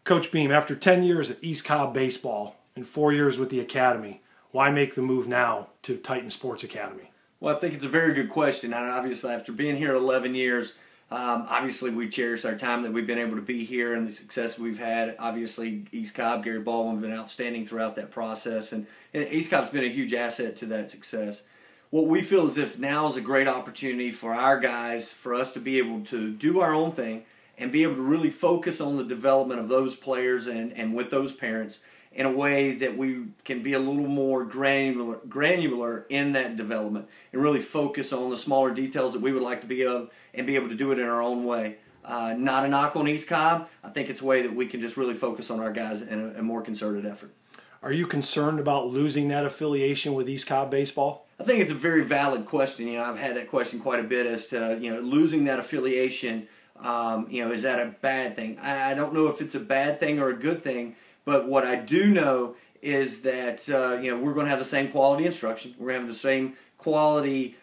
Coach Beam, after 10 years at East Cobb Baseball and 4 years with the Academy, why make the move now to Titan Sports Academy? Well, I think it's a very good question. And obviously, after being here 11 years, obviously we cherish our time that we've been able to be here and the success we've had. Obviously, East Cobb, Gary Baldwin have been outstanding throughout that process. And East Cobb's been a huge asset to that success. What we feel is if now is a great opportunity for our guys, for us to be able to do our own thing and be able to really focus on the development of those players and with those parents in a way that we can be a little more granular in that development and really focus on the smaller details that we would like to be of and be able to do it in our own way. Not a knock on East Cobb. I think it's a way that we can just really focus on our guys in a more concerted effort. Are you concerned about losing that affiliation with East Cobb Baseball? I think it's a very valid question. I've had that question quite a bit as to, losing that affiliation, is that a bad thing? I don't know if it's a bad thing or a good thing, but what I do know is that, we're going to have the same quality instruction. We're going to have the same quality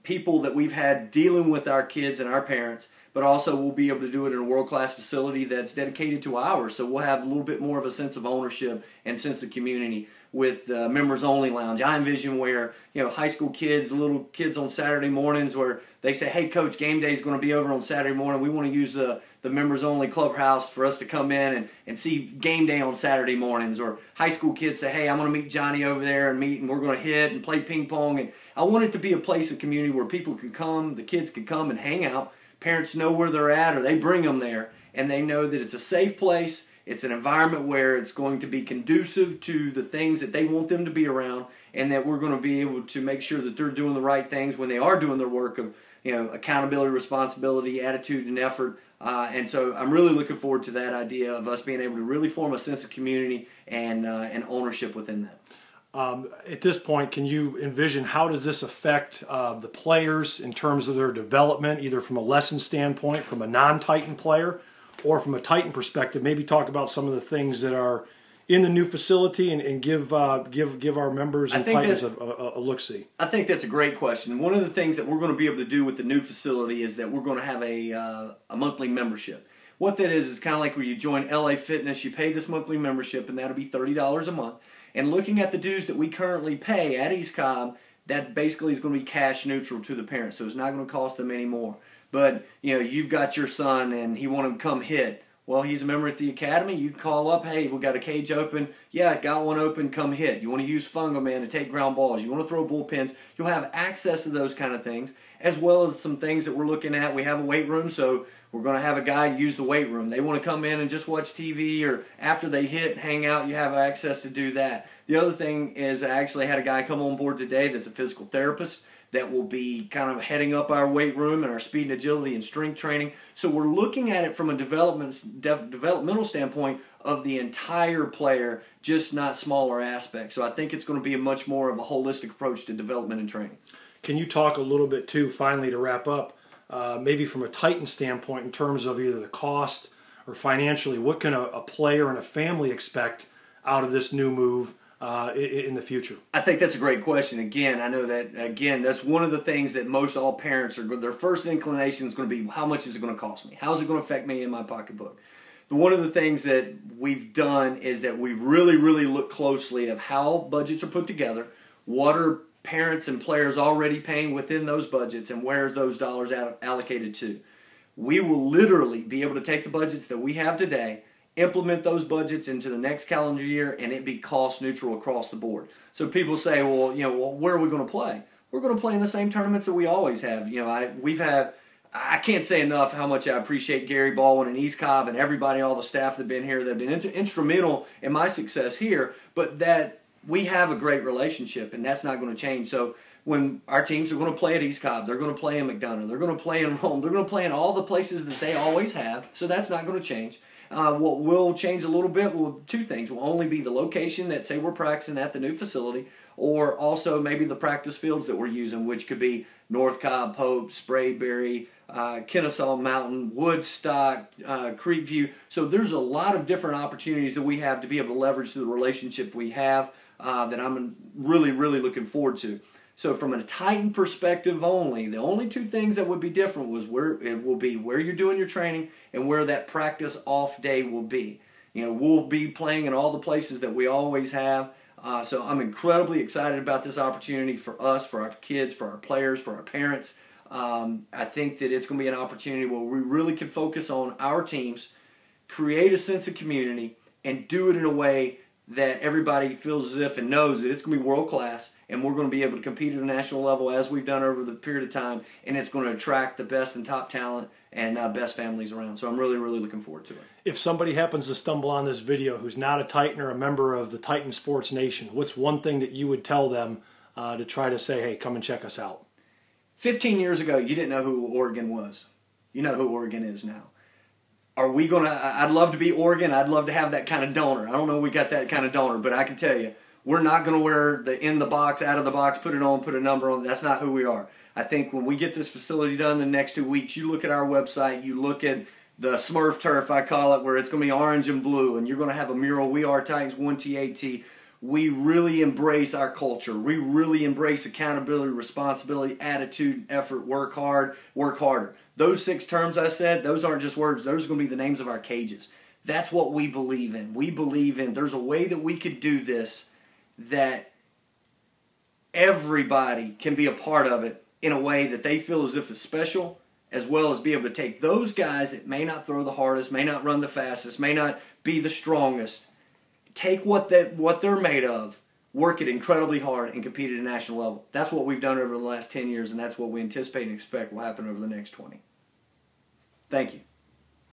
people that we've had dealing with our kids and our parents, but also we'll be able to do it in a world-class facility that's dedicated to ours. So we'll have a little bit more of a sense of ownership and sense of community with members-only lounge. I envision where, high school kids, little kids on Saturday mornings where they say, hey, Coach, game day is going to be over on Saturday morning. We want to use the members-only clubhouse for us to come in and see game day on Saturday mornings. Or high school kids say, hey, I'm going to meet Johnny over there and we're going to hit and play ping pong. And I want it to be a place of community where people can come, the kids can come and hang out. Parents know where they're at or they bring them there, and they know that it's a safe place. It's an environment where it's going to be conducive to the things that they want them to be around, and that we're going to be able to make sure that they're doing the right things when they are doing their work of accountability, responsibility, attitude, and effort. And so I'm really looking forward to that idea of us being able to really form a sense of community and ownership within that. At this point, can you envision how does this affect the players in terms of their development, either from a lesson standpoint, from a non-Titan player, or from a Titan perspective? Maybe talk about some of the things that are in the new facility and give our members and Titans a look-see. I think that's a great question. One of the things that we're going to be able to do with the new facility is that we're going to have a monthly membership. What that is kind of like where you join LA Fitness, you pay this monthly membership, and that'll be $30 a month. And looking at the dues that we currently pay at East Cobb, that basically is going to be cash neutral to the parents, so it's not going to cost them any more. But, you've got your son and he wants to come hit. Well, he's a member at the Academy. You call up, hey, we got a cage open. Yeah, got one open, come hit. You want to use Fungo Man to take ground balls. You want to throw bullpens. You'll have access to those kind of things, as well as some things that we're looking at. We have a weight room, so we're going to have a guy use the weight room. They want to come in and just watch TV, or after they hit and hang out, you have access to do that. The other thing is I actually had a guy come on board today that's a physical therapist that will be kind of heading up our weight room and our speed and agility and strength training. So we're looking at it from a developmental standpoint of the entire player, just not smaller aspects. So I think it's going to be a much more of a holistic approach to development and training. Can you talk a little bit too, finally, to wrap up, maybe from a Titan standpoint in terms of either the cost or financially, what can a player and a family expect out of this new move in the future? I think that's a great question. Again, I know that, that's one of the things that most all parents are, their first inclination is going to be, how much is it going to cost me? How is it going to affect me in my pocketbook? One of the things that we've done is that we've really, really looked closely at how budgets are put together, what are parents and players already paying within those budgets, and where's those dollars allocated to. We will literally be able to take the budgets that we have today, implement those budgets into the next calendar year, and it be cost neutral across the board. So people say, well, where are we going to play? We're going to play in the same tournaments that we always have. I can't say enough how much I appreciate Gary Baldwin and East Cobb and everybody, all the staff that have been here, that have been instrumental in my success here, but that we have a great relationship, and that's not going to change. So when our teams are going to play at East Cobb, they're going to play in McDonough, they're going to play in Rome, they're going to play in all the places that they always have, so that's not going to change. What will change a little bit, two things. Will only be the location that, say, we're practicing at the new facility, or also maybe the practice fields that we're using, which could be North Cobb, Pope, Sprayberry, Kennesaw Mountain, Woodstock, Creekview. So there's a lot of different opportunities that we have to be able to leverage the relationship we have that I'm really, really looking forward to. So from a Titan perspective only, the only two things that would be different was where you're doing your training and where that practice off day will be. We'll be playing in all the places that we always have. So I'm incredibly excited about this opportunity for us, for our kids, for our players, for our parents. I think that it's going to be an opportunity where we really can focus on our teams, create a sense of community, and do it in a way that everybody feels as if and knows that it's going to be world class, and we're going to be able to compete at a national level as we've done over the period of time, and it's going to attract the best and top talent and best families around. So I'm really, really looking forward to it. If somebody happens to stumble on this video who's not a Titan or a member of the Titan Sports Nation, what's one thing that you would tell them to try to say, hey, come and check us out? 15 years ago, you didn't know who Oregon was. You know who Oregon is now. Are we going to, I'd love to be Oregon. I'd love to have that kind of donor. I don't know if we got that kind of donor, but I can tell you, we're not going to wear the in the box, out of the box, put it on, put a number on. That's not who we are. I think when we get this facility done in the next 2 weeks, you look at our website, you look at the Smurf turf, I call it, where it's going to be orange and blue, and you're going to have a mural, We Are Titans, 1TAT. We really embrace our culture. We really embrace accountability, responsibility, attitude, effort, work hard, work harder. Those 6 terms I said, those aren't just words. Those are going to be the names of our cages. That's what we believe in. We believe in there's a way that we could do this that everybody can be a part of it in a way that they feel as if it's special, as well as be able to take those guys that may not throw the hardest, may not run the fastest, may not be the strongest, take what they're made of, work it incredibly hard, and compete at a national level. That's what we've done over the last 10 years, and that's what we anticipate and expect will happen over the next 20. Thank you.